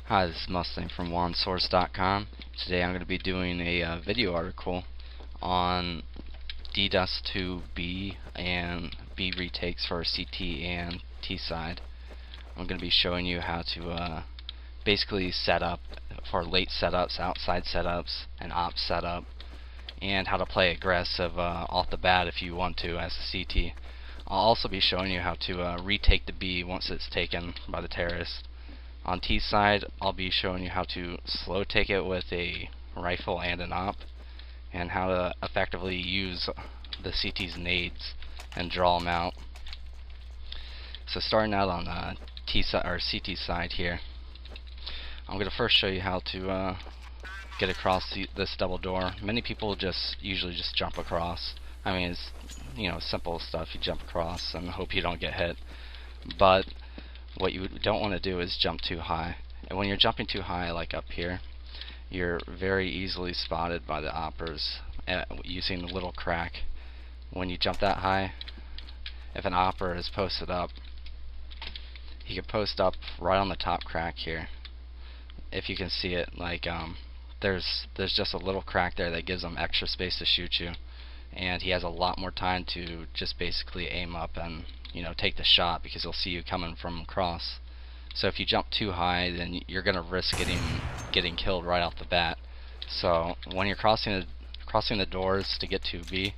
Hi, this is Mustang from JuanSource.com. Today I'm going to be doing a video article on DDoS to B and B retakes for CT and T side. I'm going to be showing you how to basically set up for late setups, outside setups, and op setup, and how to play aggressive off the bat if you want to as a CT. I'll also be showing you how to retake the B once it's taken by the terrorist. On T side, I'll be showing you how to slow take it with a rifle and an op, and how to effectively use the CT's nades and draw them out. So starting out on T side or CT side here, I'm going to first show you how to get across this double door. Many people usually just jump across. I mean, it's simple stuff. You jump across and hope you don't get hit. But what you don't want to do is jump too high. And when you're jumping too high, like up here, you're very easily spotted by the oppers using the little crack. When you jump that high, if an opper is posted up, he can post up right on the top crack here. If you can see it, like there's just a little crack there that gives him extra space to shoot you, and he has a lot more time to just basically aim up and take the shot, because he'll see you coming from across. So if you jump too high, then you're gonna risk getting killed right off the bat. So when you're crossing the doors to get to B,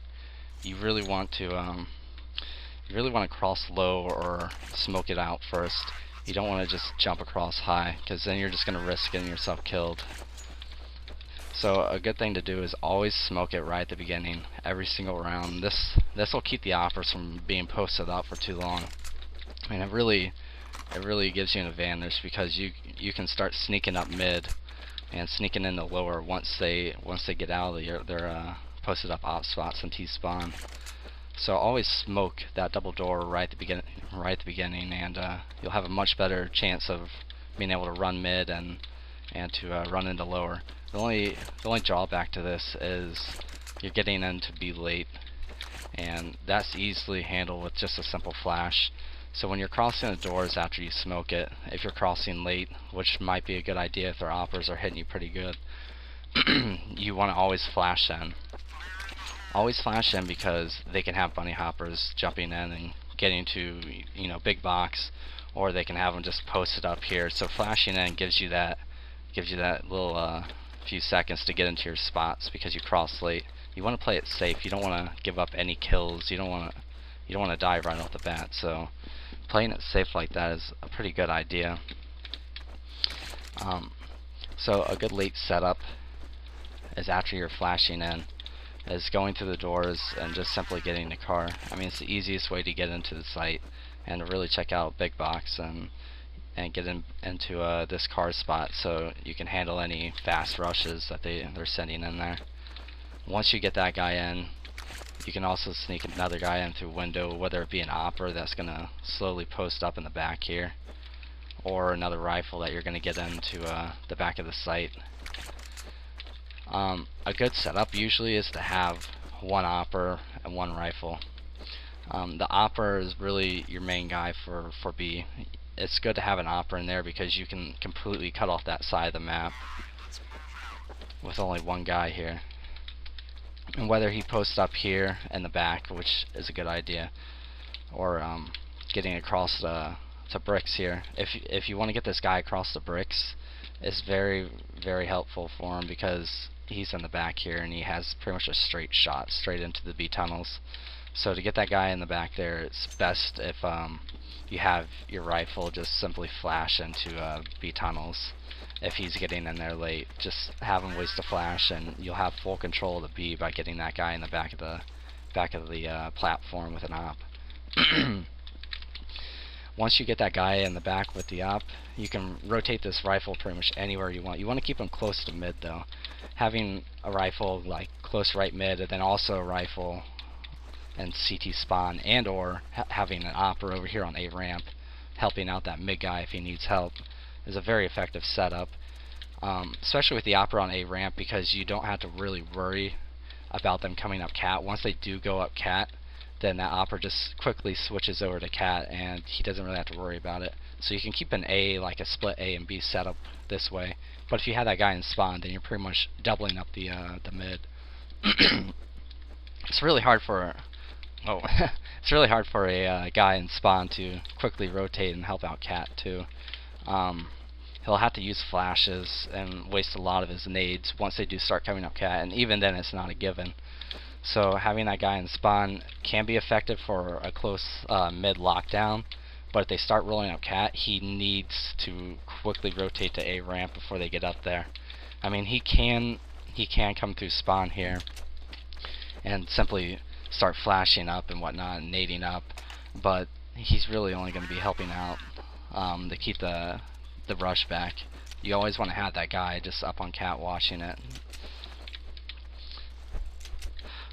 you really want to cross low or smoke it out first. You don't want to just jump across high, because then you're just gonna risk getting yourself killed. So a good thing to do is always smoke it right at the beginning, every single round. This will keep the oppers from being posted up for too long, and it really gives you an advantage, because you can start sneaking up mid and sneaking in the lower once they get out of their posted up op spots and T spawn. So always smoke that double door right at the beginning, and you'll have a much better chance of being able to run mid and to run into lower. The only drawback to this is you're getting into B late, and that's easily handled with just a simple flash. So when you're crossing the doors after you smoke it, if you're crossing late, which might be a good idea if their oppers are hitting you pretty good, you want to always flash in. Always flash in, because they can have bunny hoppers jumping in and getting to big box, or they can have them just posted up here. So flashing in gives you that little few seconds to get into your spots, because you cross late. You want to play it safe. You don't want to give up any kills. You don't want to die right off the bat. So playing it safe like that is a pretty good idea. So a good late setup is after you're flashing in, is going through the doors and just simply getting the car. I mean, it's the easiest way to get into the site and to really check out big box and get into this car spot, so you can handle any fast rushes that they're sending in there. Once you get that guy in, you can also sneak another guy in through window, whether it be an opper that's gonna slowly post up in the back here, or another rifle that you're gonna get into the back of the site. A good setup usually is to have one opper and one rifle. The opper is really your main guy for B. It's good to have an opper in there, because you can completely cut off that side of the map with only one guy here. And whether he posts up here in the back, which is a good idea, or getting across to bricks here. If you want to get this guy across the bricks, it's very, very helpful for him, because he's in the back here and he has pretty much a straight shot straight into the B tunnels. So to get that guy in the back there, it's best if you have your rifle just simply flash into B tunnels. If he's getting in there late, just have him waste a flash, and you'll have full control of the B by getting that guy in the back of the platform with an op. Once you get that guy in the back with the op, you can rotate this rifle pretty much anywhere you want. You want to keep him close to mid though. Having a rifle like close right mid, and then also a rifle and CT spawn, and or having an opper over here on A ramp helping out that mid guy if he needs help, is a very effective setup, especially with the opper on A ramp, because you don't have to really worry about them coming up cat. Once they do go up cat, then that opper just quickly switches over to cat, and he doesn't really have to worry about it. So you can keep an A, like a split A and B setup this way. But if you have that guy in spawn, then you're pretty much doubling up the mid. It's really hard for it's really hard for a guy in spawn to quickly rotate and help out Cat too. He'll have to use flashes and waste a lot of his nades once they do start coming up Cat, and even then it's not a given. So having that guy in spawn can be effective for a close mid lockdown, but if they start rolling up Cat, he needs to quickly rotate to A ramp before they get up there. I mean, he can come through spawn here and simply start flashing up and whatnot and nading up, but he's really only going to be helping out to keep the rush back. You always want to have that guy just up on Cat watching it.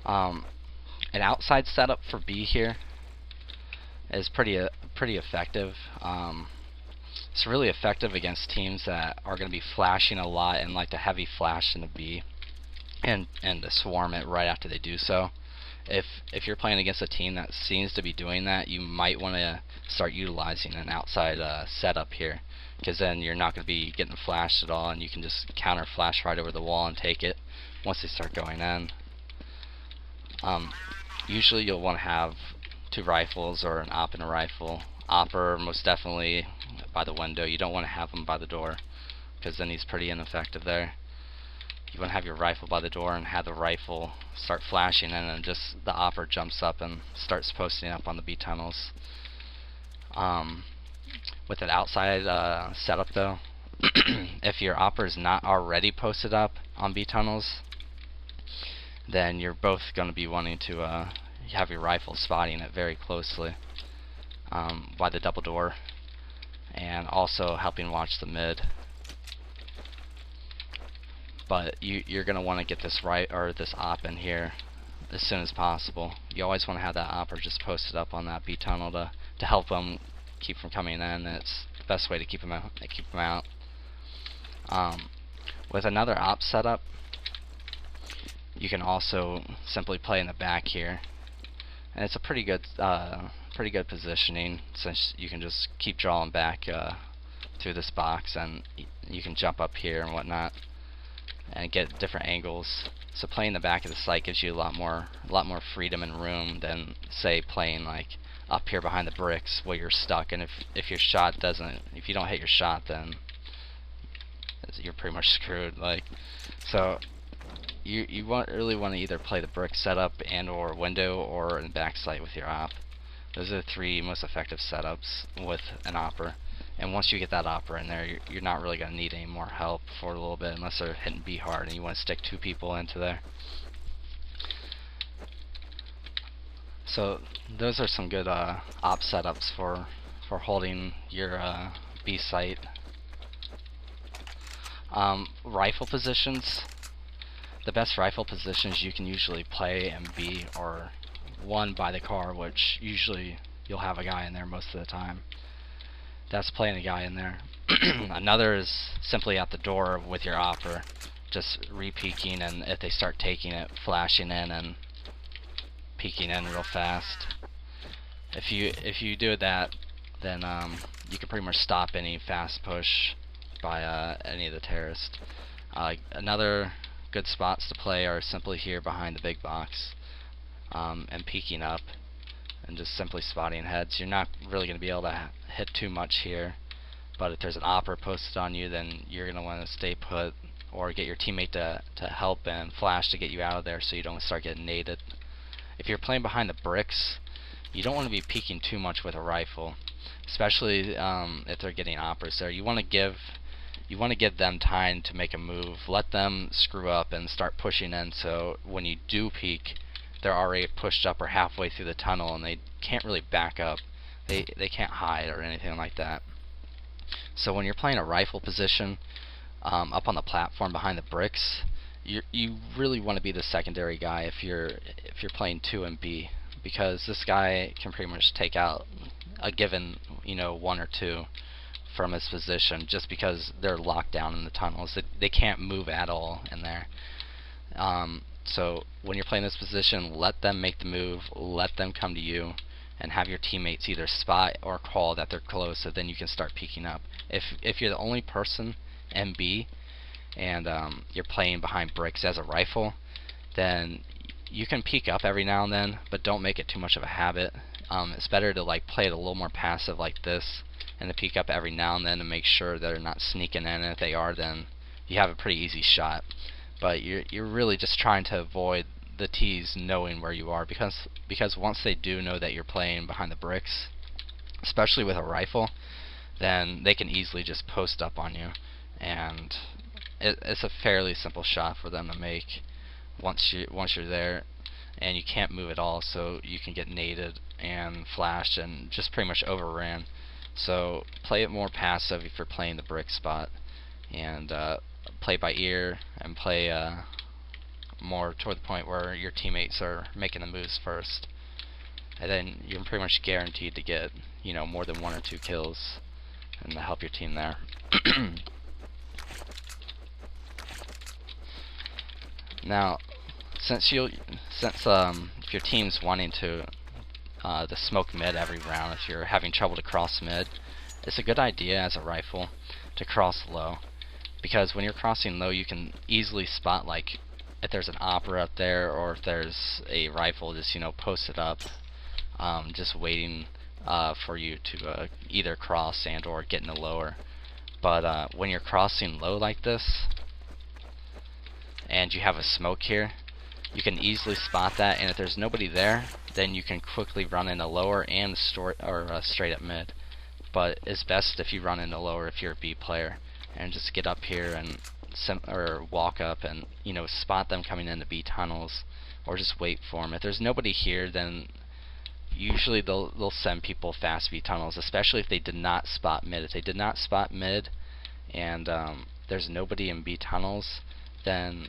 An outside setup for B here is pretty effective. It's really effective against teams that are going to be flashing a lot and like to heavy flash in the B and to swarm it right after they do so. If you're playing against a team that seems to be doing that, you might want to start utilizing an outside setup here, because then you're not going to be getting flashed at all, and you can just counter flash right over the wall and take it once they start going in. Usually you'll want to have 2 rifles or an op and a rifle. Opper most definitely by the window. You don't want to have him by the door, because then he's pretty ineffective there. You want to have your rifle by the door and have the rifle start flashing, and then just the opper jumps up and starts posting up on the B tunnels. With an outside setup though, if your opper is not already posted up on B tunnels, then you're both going to be wanting to have your rifle spotting it very closely by the double door, and also helping watch the mid. But you're going to want to get this this op in here as soon as possible. You always want to have that opper just posted up on that B tunnel to help them keep from coming in. It's the best way to keep them out. With another op setup, you can also simply play in the back here, and it's a pretty good positioning, since you can just keep drawing back through this box, and you can jump up here and whatnot and get different angles. So playing the back of the site gives you a lot more freedom and room than, say, playing like up here behind the bricks where you're stuck, and if your shot if you don't hit your shot, then you're pretty much screwed. So you really want to either play the brick setup and or window, or in the back site with your op. Those are the 3 most effective setups with an opper. And once you get that opper in there, you're not really going to need any more help for a little bit, unless they're hitting B hard and you want to stick 2 people into there. So those are some good op setups for holding your B site. Rifle positions. The best rifle positions you can usually play in B are 1 by the car, which usually you'll have a guy in there most of the time. That's playing a guy in there. Another is simply at the door with your opper, just re-peeking, and if they start taking it, flashing in and peeking in real fast. If you do that, then you can pretty much stop any fast push by any of the terrorists. Another good spots to play are simply here behind the big box, and peeking up and just simply spotting heads. You're not really going to be able to hit too much here, but if there's an opper posted on you, then you're going to want to stay put or get your teammate to help and flash to get you out of there so you don't start getting naded. If you're playing behind the bricks, you don't want to be peeking too much with a rifle, especially if they're getting oppers there. You want to give them time to make a move. Let them screw up and start pushing in, so when you do peek, they're already pushed up or halfway through the tunnel, and they can't really back up. They can't hide or anything like that. So when you're playing a rifle position up on the platform behind the bricks, you really want to be the secondary guy if you're playing 2 and B, because this guy can pretty much take out a given 1 or 2 from his position, just because they're locked down in the tunnels. They can't move at all in there. So when you're playing this position, let them make the move, let them come to you, and have your teammates either spot or call that they're close, so then you can start peeking up. If you're the only person in B and you're playing behind bricks as a rifle, then you can peek up every now and then, but don't make it too much of a habit. It's better to like play it a little more passive like this, and to peek up every now and then to make sure they're not sneaking in. And if they are, then you have a pretty easy shot. But you're really just trying to avoid the T's knowing where you are, because once they do know that you're playing behind the bricks, especially with a rifle, then they can easily just post up on you, and it's a fairly simple shot for them to make once you're there, and you can't move at all, so you can get naded and flashed and just pretty much overran. So play it more passive if you're playing the brick spot, and play by ear, and play more toward the point where your teammates are making the moves first, and then you're pretty much guaranteed to get, you know, more than 1 or 2 kills and to help your team there. Now, since if your team's wanting to the smoke mid every round, if you're having trouble to cross mid, it's a good idea as a rifle to cross low, because when you're crossing low, you can easily spot, like, if there's an opera up there, or if there's a rifle just, you know, posted up, just waiting for you to either cross and or get in the lower. But when you're crossing low like this, and you have a smoke here, you can easily spot that, and if there's nobody there, then you can quickly run into lower and straight up mid. But it's best if you run into lower if you're a B player, and just get up here and walk up and, you know, spot them coming into B tunnels, or just wait for them. If there's nobody here, then usually they'll send people fast B tunnels, especially if they did not spot mid. If they did not spot mid and there's nobody in B tunnels, then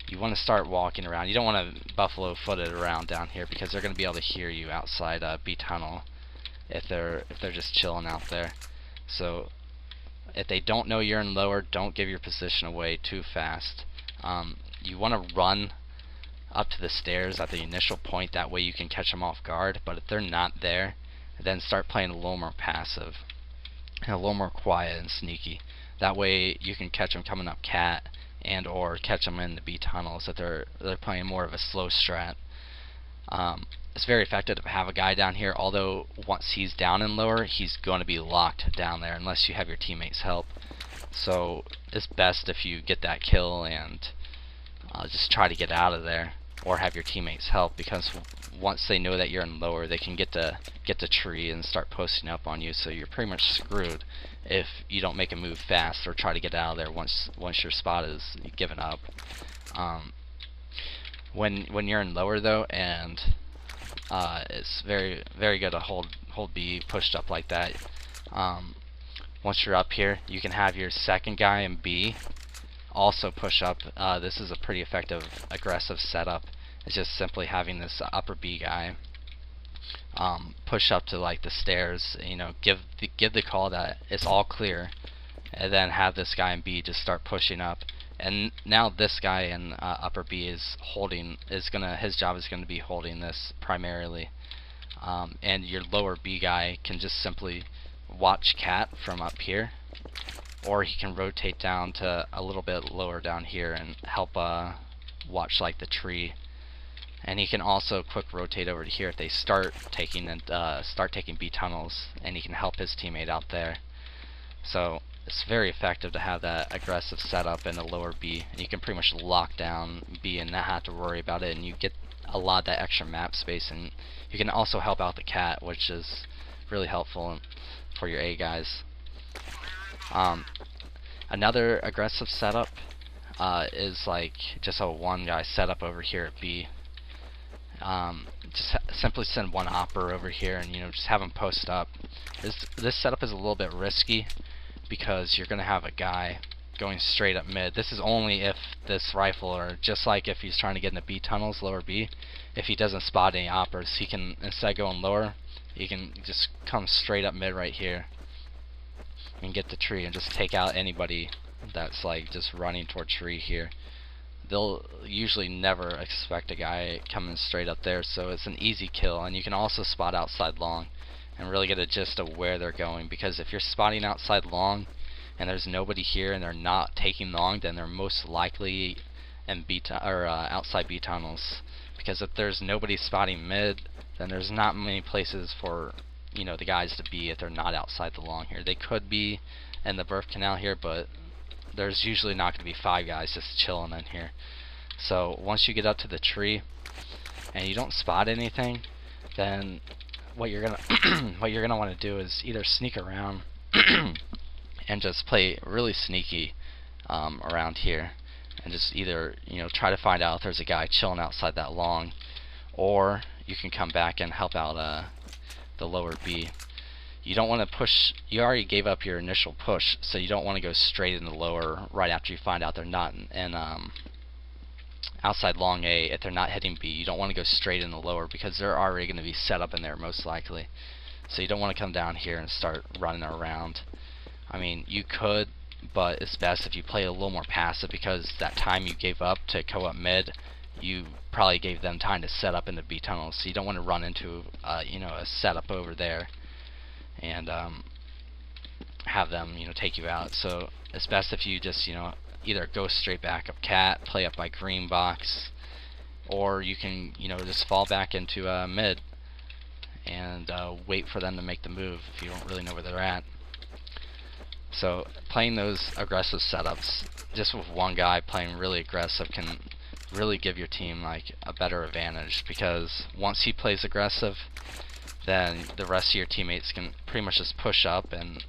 you want to start walking around. You don't want to buffalo foot it around down here, because they're going to be able to hear you outside B tunnel if they're just chilling out there. So if they don't know you're in lower, don't give your position away too fast. You want to run up to the stairs at the initial point, that way you can catch them off guard. But if they're not there, then start playing a little more passive and a little more quiet and sneaky. That way you can catch them coming up cat, and or catch them in the B tunnels if they're playing more of a slow strat. It's very effective to have a guy down here, although once he's down in lower, he's going to be locked down there unless you have your teammates help. So it's best if you get that kill and just try to get out of there, or have your teammates help, because once they know that you're in lower, they can get the tree and start posting up on you. So you're pretty much screwed if you don't make a move fast or try to get out of there once your spot is given up. When you're in lower though, and it's very good to hold B pushed up like that. Once you're up here, you can have your second guy in B also push up. This is a pretty effective aggressive setup. It's just simply having this upper B guy push up to like the stairs, you know, give the call that it's all clear, and then have this guy in B just start pushing up. And now this guy in upper B is his job is gonna be holding this primarily, and your lower B guy can just simply watch cat from up here, or he can rotate down to a little bit lower down here and help watch like the tree. And he can also quick rotate over to here if they start taking B tunnels, and he can help his teammate out there. So it's very effective to have that aggressive setup in the lower B, and you can pretty much lock down B and not have to worry about it, and you get a lot of that extra map space, and you can also help out the cat, which is really helpful for your A guys. Another aggressive setup is like just a one guy setup over here at B. Just simply send one opper over here, and just have him post up. This setup is a little bit risky because you're gonna have a guy going straight up mid. This is only if this rifle, or just like if he's trying to get in the B tunnels, lower B, if he doesn't spot any oppers, he can, instead of going lower, he can just come straight up mid right here and get the tree and just take out anybody that's like just running toward tree here. they'll usually never expect a guy coming straight up there, so it's an easy kill. And you can also spot outside long and really get a gist of where they're going, because if you're spotting outside long and there's nobody here and they're not taking long, then they're most likely in outside B tunnels. Because if there's nobody spotting mid, then there's not many places for the guys to be if they're not outside the long here. They could be in the birth canal here, but there's usually not going to be 5 guys just chilling in here. So once you get up to the tree and you don't spot anything, then what you're gonna want to do is either sneak around and just play really sneaky around here, and just either try to find out if there's a guy chilling outside that long, or you can come back and help out the lower B. You don't want to push. You already gave up your initial push, so you don't want to go straight in the lower right after you find out they're not in outside long A. If they're not hitting B, you don't want to go straight in the lower, because they're already going to be set up in there most likely. So you don't want to come down here and start running around. I mean, you could, but it's best if you play a little more passive, because that time you gave up to go up mid, you probably gave them time to set up in the B tunnels. So you don't want to run into a setup over there and have them take you out. So it's best if you just either go straight back up cat, play up by green box, or you can just fall back into mid and wait for them to make the move if you don't really know where they're at. So playing those aggressive setups just with one guy playing really aggressive can really give your team like a better advantage, because once he plays aggressive, then the rest of your teammates can pretty much just push up and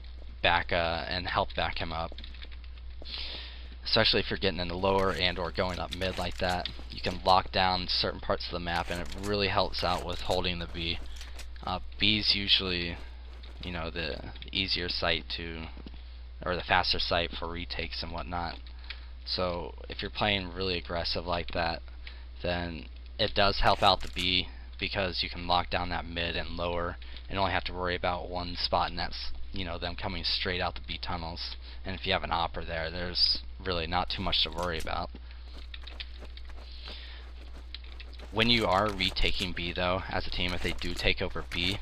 help back him up. Especially if you're getting in the lower and or going up mid like that, you can lock down certain parts of the map, and it really helps out with holding the B. B's usually the easier site or the faster site for retakes and whatnot. So if you're playing really aggressive like that, then it does help out the B, because you can lock down that mid and lower and only have to worry about one spot, and that's them coming straight out the B tunnels. And if you have an opper there, there's really not too much to worry about. When you are retaking B though, as a team, if they do take over B,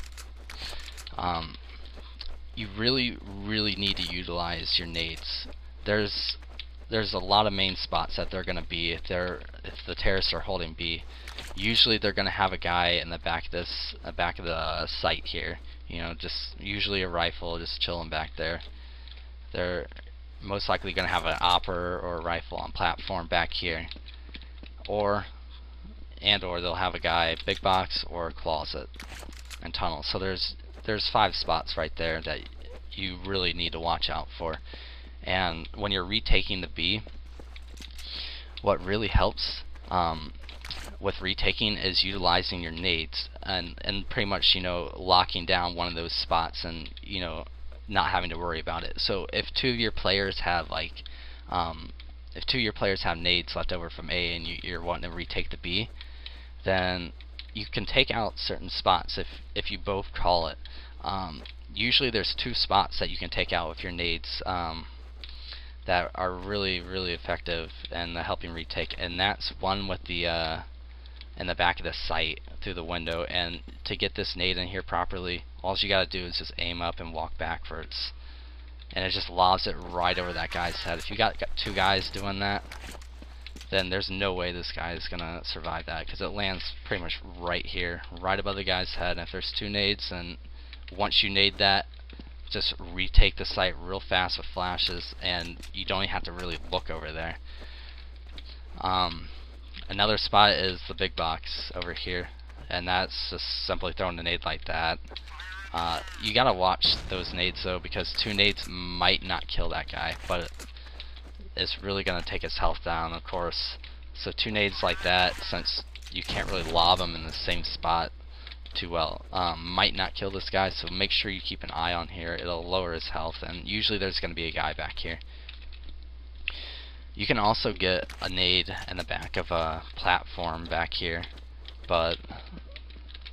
you really need to utilize your nades. There's a lot of main spots that they're going to be if the terrorists are holding B. Usually they're going to have a guy in the back of the site here, just usually a rifle just chilling back there. They're most likely going to have an opper or a rifle on platform back here, or they'll have a guy big box or closet and tunnel. So there's 5 spots right there that you really need to watch out for. And when you're retaking the B, what really helps with retaking is utilizing your nades and pretty much locking down one of those spots and not having to worry about it. So if two of your players have nades left over from A and you're wanting to retake the B, then you can take out certain spots if you both call it. Usually there's 2 spots that you can take out with your nades that are really effective in helping retake, and that's one with the in the back of the site through the window. And to get this nade in here properly, all you gotta do is just aim up and walk backwards, and it just lobs it right over that guy's head. If you got 2 guys doing that, then there's no way this guy is gonna survive that, because it lands pretty much right here, right above the guy's head. And if there's 2 nades, and once you nade that, just retake the site real fast with flashes, and you don't even have to really look over there. Another spot is the big box over here, and that's just simply throwing a nade like that. You gotta watch those nades though, because 2 nades might not kill that guy, but it's really gonna take his health down, of course. So 2 nades like that, since you can't really lob them in the same spot too well, might not kill this guy. So make sure you keep an eye on here. It'll lower his health, and usually there's going to be a guy back here. You can also get a nade in the back of a platform back here, but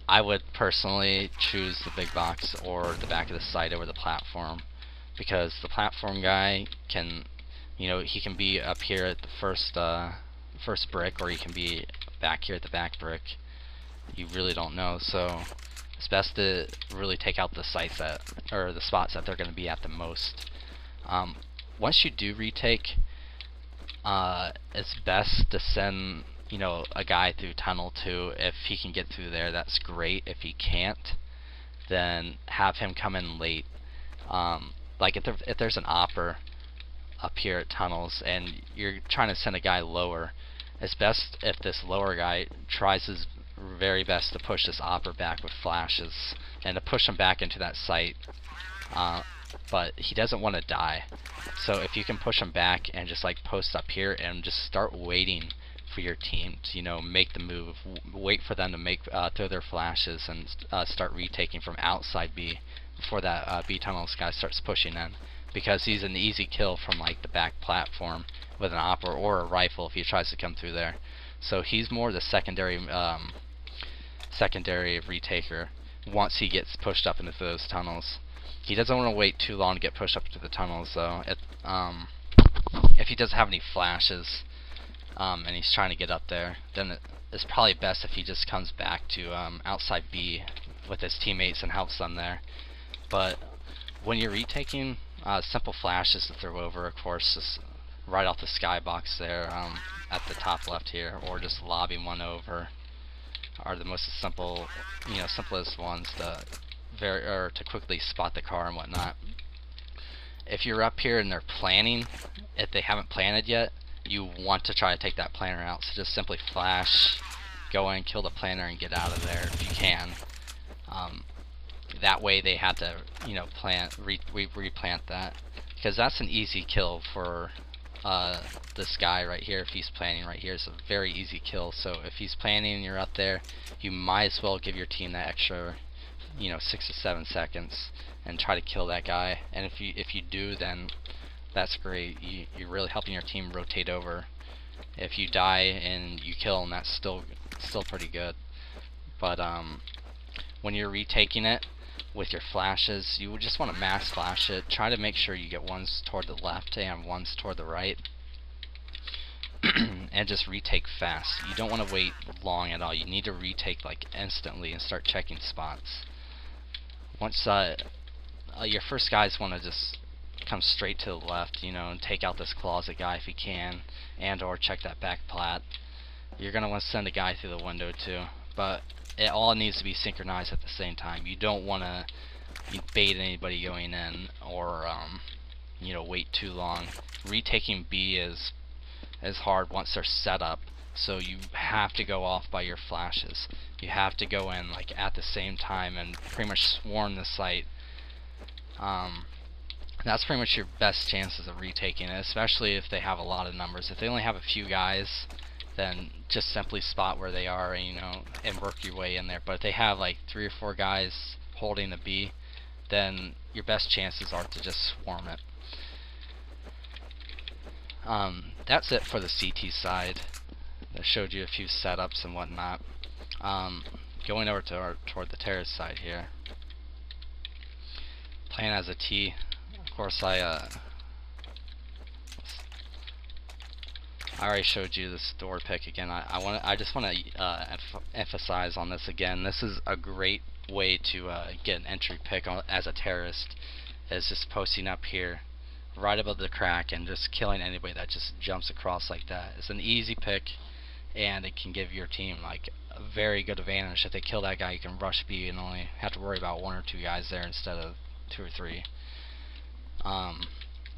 I would personally choose the big box or the back of the site over the platform, because the platform guy can he can be up here at the first brick, or he can be back here at the back brick. You really don't know, so it's best to really take out the sites that, or the spots that they're going to be at the most. Once you do retake, it's best to send, you know, a guy through tunnel 2. If he can get through there, that's great. If he can't, then have him come in late. Like if there's an opper up here at tunnels and you're trying to send a guy lower, it's best if this lower guy tries his very best to push this opper back with flashes and to push him back into that site. But he doesn't want to die, so if you can push him back and just like post up here and just start waiting for your team to, you know, make the move, wait for them to make throw their flashes and start retaking from outside B before that B tunnels guy starts pushing in, because he's an easy kill from like the back platform with an opper or a rifle if he tries to come through there. So he's more the secondary retaker once he gets pushed up into those tunnels. He doesn't want to wait too long to get pushed up to the tunnels, though. If he doesn't have any flashes and he's trying to get up there, then it's probably best if he just comes back to outside B with his teammates and helps them there. But when you're retaking, simple flashes to throw over, of course, just right off the skybox there at the top left here, or just lobbing one over, are the most simple, you know, simplest ones to to quickly spot the car and whatnot. If you're up here and they're planning, if they haven't planted yet, you want to try to take that planner out. So just simply flash, go in, kill the planner, and get out of there if you can. That way they have to, you know, replant that, because that's an easy kill for this guy right here. If he's planning right here, it's a very easy kill. So if he's planning and you're up there, you might as well give your team that extra, you know, 6 to 7 seconds and try to kill that guy. And if you do, then that's great. You're really helping your team rotate over. If you die and you kill him, that's still pretty good. But when you're retaking it with your flashes, you just want to mass flash it. Try to make sure you get ones toward the left and ones toward the right. And just retake fast. You don't want to wait long at all. You need to retake like instantly and start checking spots. Once your first guys want to just come straight to the left, you know, and take out this closet guy if he can, and or check that back plat. You're gonna want to send a guy through the window too, but it all needs to be synchronized at the same time. You don't want to bait anybody going in, or you know, wait too long. Retaking B is hard once they're set up, so you have to go off by your flashes. You have to go in like at the same time and pretty much swarm the site. That's pretty much your best chances of retaking it, especially if they have a lot of numbers. If they only have a few guys, then just simply spot where they are, and, you know, and work your way in there. But if they have like 3 or 4 guys holding the B, then your best chances are to just swarm it. That's it for the CT side. I showed you a few setups and whatnot. Going over to toward the terrace side here. Playing as a T. Of course, I already showed you this door pick again. I just want to emphasize on this again. This is a great way to get an entry pick as a terrorist. Is just posting up here, right above the crack, and just killing anybody that just jumps across like that. It's an easy pick, and it can give your team like a very good advantage. If they kill that guy, you can rush B and only have to worry about 1 or 2 guys there instead of 2 or 3.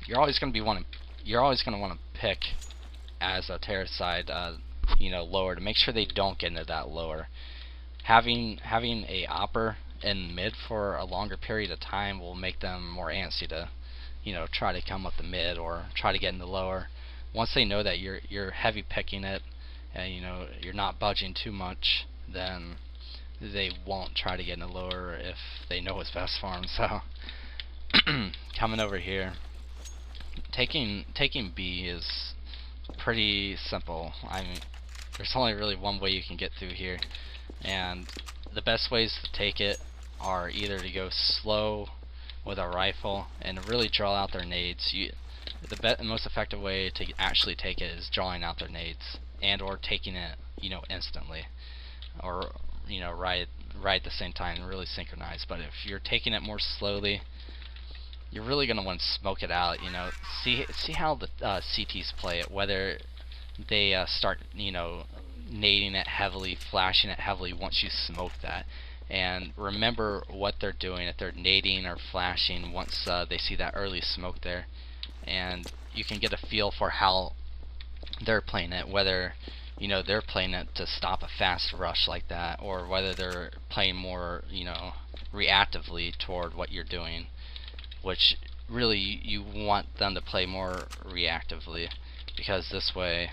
You're always going to want to pick as a terrace side, you know, lower, to make sure they don't get into that lower. Having a opper in mid for a longer period of time will make them more antsy to, you know, try to come up the mid or try to get in the lower. Once they know that you're heavy picking it, and, you know, you're not budging too much, then they won't try to get in the lower if they know what's best for them. So coming over here, taking B is pretty simple. I mean, there's only really one way you can get through here, and the best ways to take it are either to go slow with a rifle and really draw out their nades. The most effective way to actually take it is drawing out their nades. and or taking it, you know, instantly, or you know, right at the same time and really synchronize. But if you're taking it more slowly, you're really going to want to smoke it out. You know, see how the CTs play it, whether they start, you know, nading it heavily, flashing it heavily once you smoke that. And remember what they're doing, if they're nading or flashing once they see that early smoke there. And you can get a feel for how they're playing it, whether, you know, they're playing it to stop a fast rush like that, or whether they're playing more, you know, reactively toward what you're doing, which really you want them to play more reactively, because this way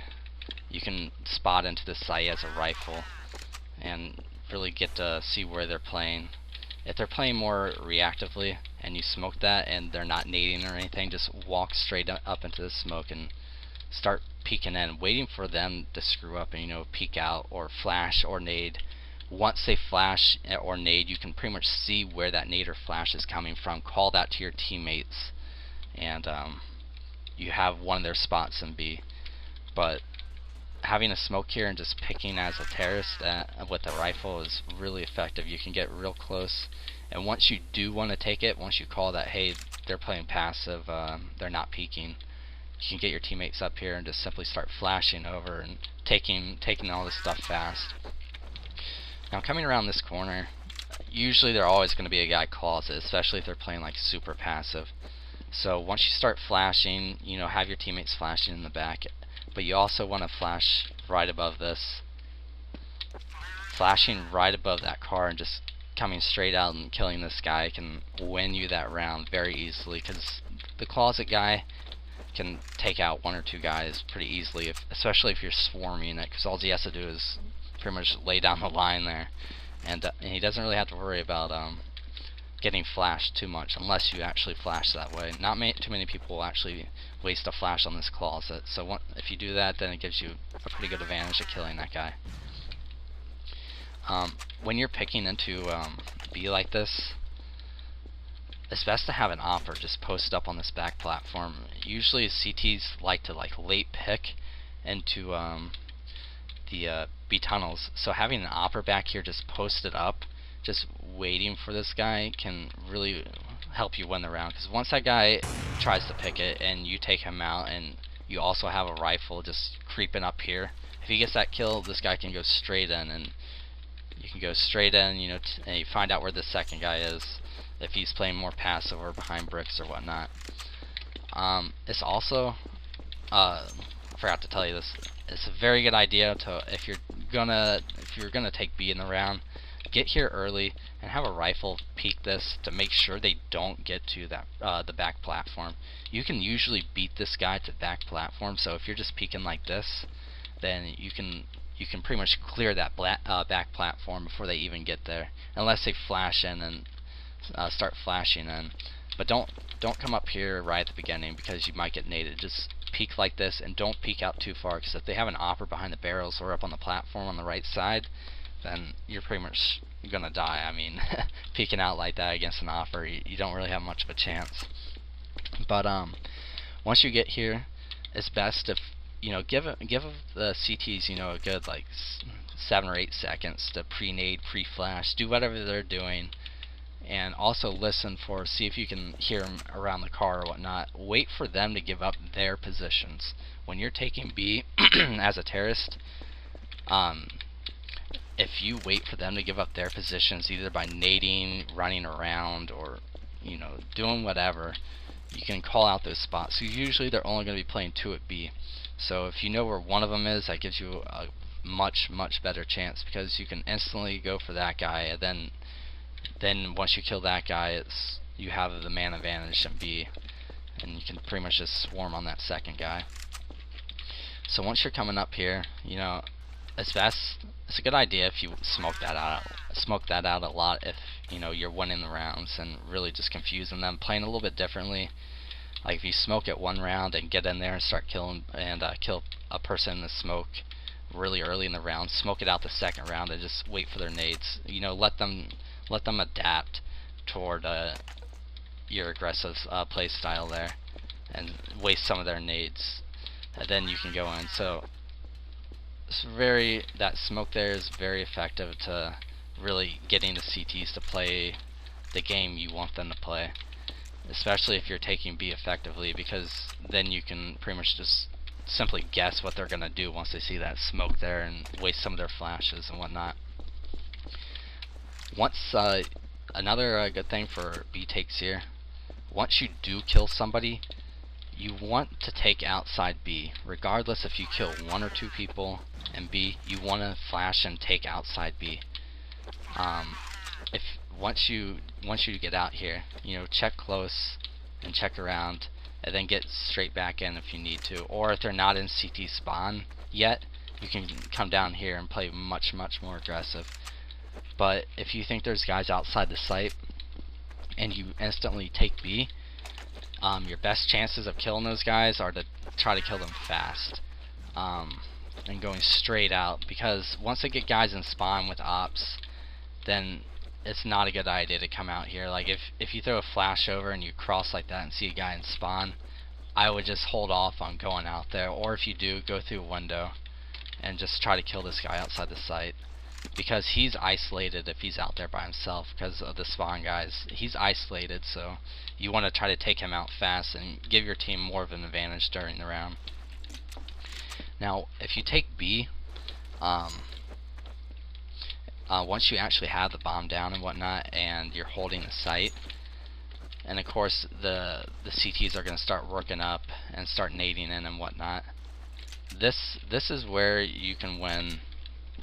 you can spot into the site as a rifle and really get to see where they're playing. If they're playing more reactively and you smoke that and they're not nading or anything, just walk straight up into the smoke and start peeking in, waiting for them to screw up and, you know, peek out or flash or nade. Once they flash or nade, you can pretty much see where that nade or flash is coming from. Call that to your teammates, and you have one of their spots in B. But having a smoke here and just picking as a terrorist with a rifle is really effective. You can get real close, and once you do want to take it, once you call that, hey, they're playing passive, they're not peeking, you can get your teammates up here and just simply start flashing over and taking all this stuff fast. Now, coming around this corner, usually they're always going to be a guy closet, especially if they're playing like super passive. So once you start flashing, you know, have your teammates flashing in the back, but you also want to flash right above this. Flashing right above that car and just coming straight out and killing this guy can win you that round very easily, because the closet guy can take out one or two guys pretty easily, especially if you're swarming it, because all he has to do is pretty much lay down the line there, and he doesn't really have to worry about getting flashed too much, unless you actually flash that way. Not too many people will actually waste a flash on this closet, so if you do that, then it gives you a pretty good advantage of killing that guy. When you're picking into B like this, it's best to have an opper just posted up on this back platform. Usually CTs like to late pick into the B tunnels, so having an opper back here just posted up, just waiting for this guy, can really help you win the round. Because once that guy tries to pick it and you take him out, and you also have a rifle just creeping up here, if he gets that kill, this guy can go straight in, and you can go straight in, you know, and you find out where the second guy is if he's playing more passive or behind bricks or whatnot. It's also, I forgot to tell you this, it's a very good idea to, if you're gonna take B in the round, get here early and have a rifle peek this to make sure they don't get to that the back platform. You can usually beat this guy to back platform, so if you're just peeking like this, then you can pretty much clear that back platform before they even get there, unless they flash in and start flashing in. But don't come up here right at the beginning, because you might get naded. Just peek like this and don't peek out too far, because if they have an opper behind the barrels or up on the platform on the right side, then you're pretty much gonna die. I mean, peeking out like that against an opper, you don't really have much of a chance. But once you get here, it's best if, you know, give the CTs, you know, a good 7 or 8 seconds to pre-nade, pre-flash, do whatever they're doing, and also listen for, see if you can hear them around the car or whatnot. Wait for them to give up their positions. When you're taking B as a terrorist, if you wait for them to give up their positions, either by nading, running around, or, you know, doing whatever, you can call out those spots. So usually they're only going to be playing 2 at B. So if you know where one of them is, that gives you a much better chance, because you can instantly go for that guy, and then once you kill that guy, you have the man advantage in B, and you can pretty much just swarm on that second guy. So once you're coming up here, you know, it's a good idea if you smoke that out a lot, if, you know, you're winning the rounds and really just confusing them, playing a little bit differently. Like if you smoke it one round and get in there and start killing and kill a person in the smoke really early in the round, smoke it out the second round and just wait for their nades. You know, let them adapt toward your aggressive play style there, and waste some of their nades, and then you can go in. So that smoke there is very effective to really getting the CTs to play the game you want them to play, especially if you're taking B effectively, because then you can pretty much just simply guess what they're gonna do once they see that smoke there and waste some of their flashes and whatnot. Once another good thing for B takes here, once you do kill somebody, you want to take outside B, regardless if you kill 1 or 2 people in B. You want to flash and take outside B. If once you get out here, check close and check around, and then get straight back in if you need to. Or if they're not in CT spawn yet, you can come down here and play much more aggressive. But if you think there's guys outside the site and you instantly take B, your best chances of killing those guys are to try to kill them fast and going straight out, because once they get guys in spawn with ops, then it's not a good idea to come out here. Like if you throw a flash over and you cross like that and see a guy in spawn, I would just hold off on going out there, or if you do, go through a window and just try to kill this guy outside the site, because he's isolated if he's out there by himself because of the spawn guys. He's isolated, so you want to try to take him out fast and give your team more of an advantage during the round. Now if you take B, once you actually have the bomb down and whatnot and you're holding the site, and of course the CTs are going to start working up and start nading in and whatnot, this is where you can win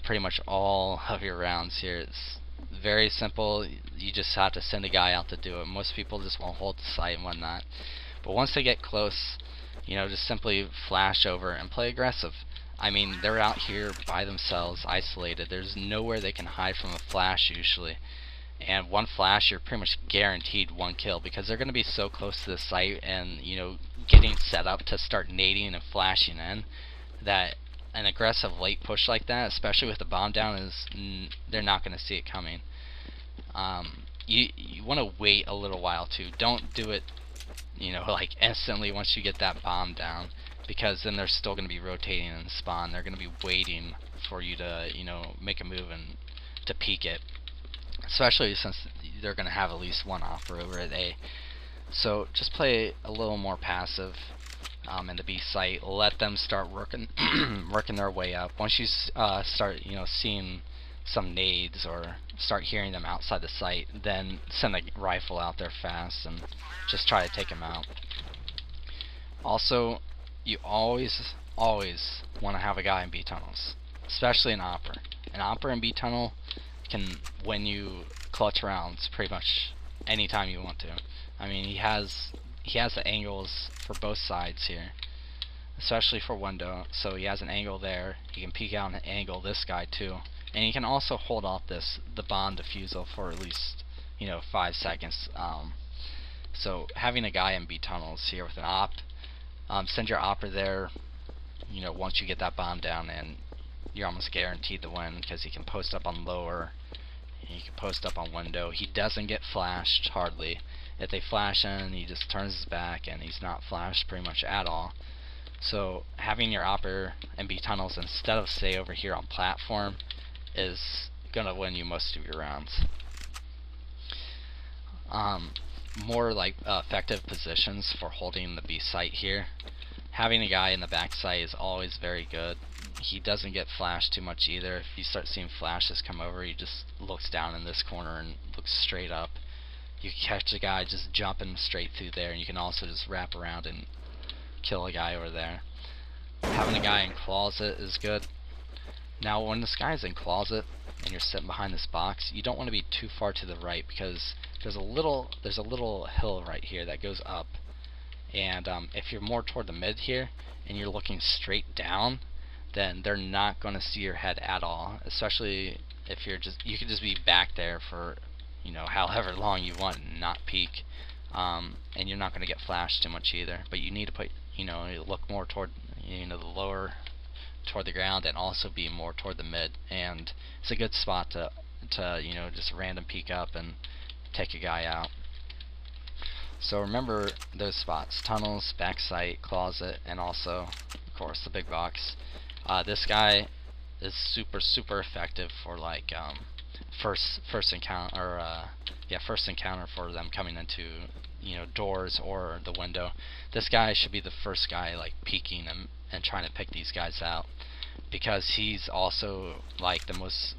pretty much all of your rounds here. It's very simple. You just have to send a guy out to do it. Most people just won't hold the site and whatnot, but once they get close, just simply flash over and play aggressive. I mean, they're out here by themselves, isolated. There's nowhere they can hide from a flash usually, and one flash, you're pretty much guaranteed 1 kill, because they're going to be so close to the site and getting set up to start nading and flashing in, that an aggressive late push like that, especially with the bomb down, they're not going to see it coming. You want to wait a little while too. Don't do it like instantly once you get that bomb down, because then they're still going to be rotating in spawn. They're going to be waiting for you to make a move and to peek it, especially since they're going to have at least 1 offer over at A. So just play a little more passive in the B site. Let them start working their way up. Once you start seeing some nades or start hearing them outside the site, then send a rifle out there fast and just try to take them out. Also, you always want to have a guy in B tunnels, especially an opper. An opper in B tunnel can win you clutch rounds pretty much anytime you want to. I mean, he has the angles for both sides here, especially for window. So he has an angle there. He can peek out and angle this guy too, and he can also hold off the bomb defusal for at least 5 seconds. So having a guy in B tunnels here with an op, send your opper there once you get that bomb down, and you're almost guaranteed to win, because he can post up on lower, he can post up on window. He doesn't get flashed hardly. If they flash in, he just turns his back and he's not flashed pretty much at all. So having your opper in B tunnels instead of say over here on platform is gonna win you most of your rounds. More like effective positions for holding the B site here. Having a guy in the back site is always very good. He doesn't get flashed too much either. If you start seeing flashes come over, he just looks down in this corner and looks straight up. You can catch a guy just jumping straight through there, and you can also just wrap around and kill a guy over there. Having a guy in closet is good. Now when this guy's in closet and you're sitting behind this box, you don't want to be too far to the right, because there's a little hill right here that goes up, and if you're more toward the mid here and you're looking straight down, then they're not going to see your head at all, especially if you could just be back there for however long you want and not peek, and you're not going to get flashed too much either. But you need to put look more toward the lower toward the ground, and also be more toward the mid, and it's a good spot to just random peek up and take a guy out. So remember those spots: tunnels, backside, closet, and also of course the big box. This guy is super effective for like first encounter, or first encounter for them coming into, you know, doors or the window. This guy should be the first guy like peeking and trying to pick these guys out, because he's also like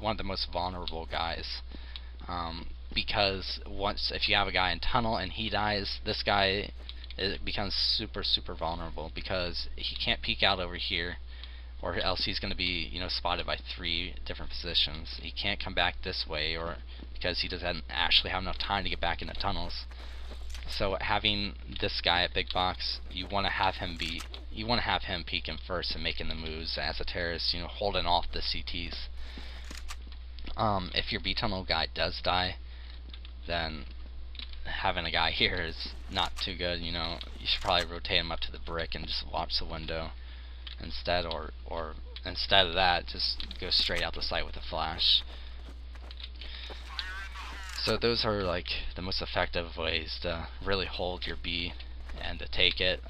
one of the most vulnerable guys. Because once, if you have a guy in tunnel and he dies, this guy, it becomes super vulnerable, because he can't peek out over here, or else he's going to be, you know, spotted by 3 different positions. He can't come back this way, or because he doesn't actually have enough time to get back into tunnels. So having this guy at big box, you want to have him peeking first and making the moves as a terrorist, you know, holding off the CTs. If your B tunnel guy does die, then having a guy here is not too good. You know, you should probably rotate him up to the brick and just watch the window instead, or instead of that, just go straight out the site with a flash. So those are like the most effective ways to really hold your B and to take it.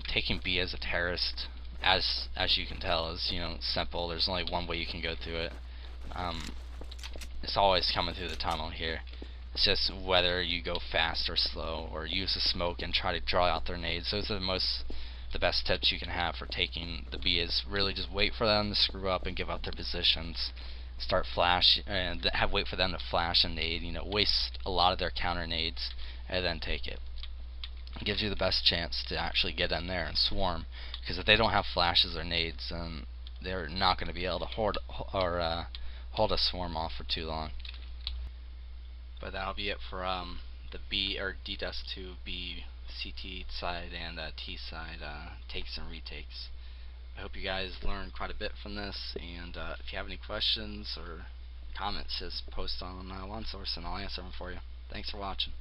Taking B as a terrorist, as you can tell, is, you know, simple. There's only one way you can go through it. It's always coming through the tunnel here. It's just whether you go fast or slow, or use the smoke and try to draw out their nades. Those are the best tips you can have for taking the B, is really just wait for them to screw up and give up their positions. Start flash and wait for them to flash and nade. You know, waste a lot of their counter nades and then take it. It gives you the best chance to actually get in there and swarm, because if they don't have flashes or nades, then they're not going to be able to hold a swarm off for too long. But that'll be it for the B or D-Dust2B CT side and T side takes and retakes. I hope you guys learned quite a bit from this, and if you have any questions or comments, just post on JuanSource and I'll answer them for you. Thanks for watching.